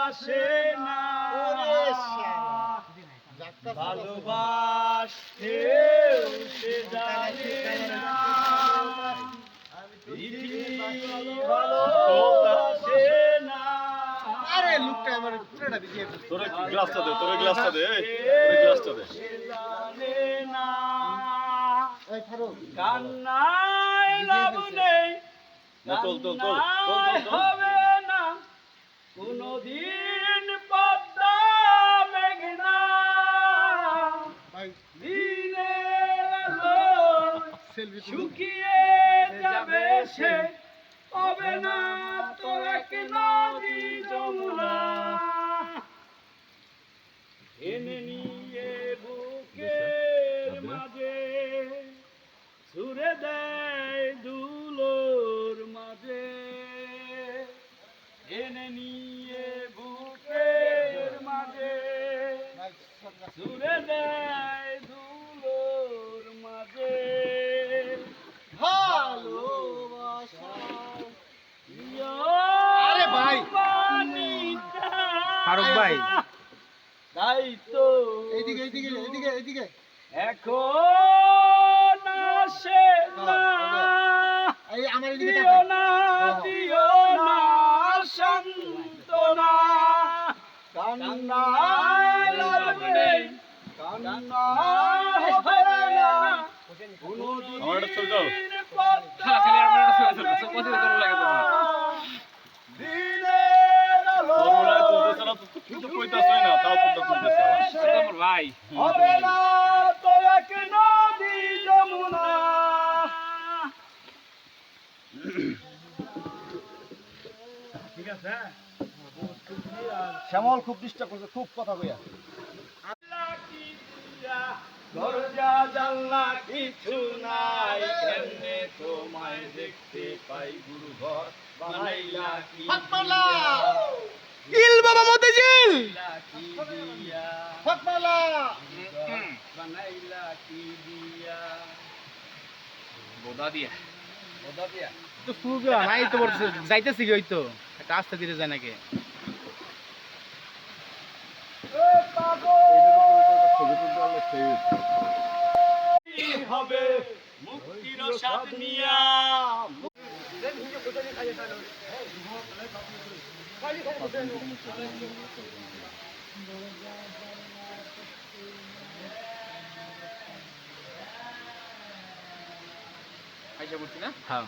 আসে না ভালোবাসতে সে জানে না ভালোবাসে না। আরে লোকটা আমার পুরোটা ভিজিয়ে ফেলছে। তোরে গ্লাসটা দে, তোরে গ্লাসটা দে, তোরে গ্লাসটা দে। সে জানে না এই ফারুক কান্নায় লাভ নেই কান্নায় হবে না কোনদিন পদ্মা মেঘনা ভাই দিনের আলো সেলফি শুকিয়ে যাবে সে হবে না তোরা কেন যমুনা এনে নিয়ে বুকের মাঝে সুরে দেয় দুলোর মাঝে এনে নিয়ে বুকের মাঝে সুরে দেয় দুলোর মাঝে ভালোবাসা। আরে ভাই। ফারুক ভাই। তাই তো এইদিকে এইদিকে এইদিকে এইদিকে এখন আসে না এই আমার এদিকে দিও তাকাও। না দিও না সান্ত্বনা কান্নায় লাভ নেই কান্নায় হবে না কোনদিন আমার একটা ছবি দাও। খালি আমার একটা ছবি দাও সব কথা তোর লাগে তোমার দিনের আলো তোর মনে হয় তুলতেছে না, তুই তো কইতাছই না, তাও তোরটা তুলতেছে আবার। আমার ভাই হবে না তোরা কেন যমুনা ঠিক আছে শ্যামল খুব ডিস্টার্ব করছে, খুব কথা কইয়া। দরজা জানলা কিছু নাই কেমনে তোমায় দেখতে পাই গুরু ঘর বানাইলা কি ফাতমালা ইল বাবা মতিঝিল কি দিয়া ফাতমালা বানাইলা কি দিয়া বোদা দিয়া ওদা দিয়া তো ফুগা নাই তো বলছে যাইতেছি কি হইতো একটা আস্তে ধীরে যায় নাকি হবে মুক্তির স্বাদ নিয়া আইসা পড়ছি না হ্যাঁ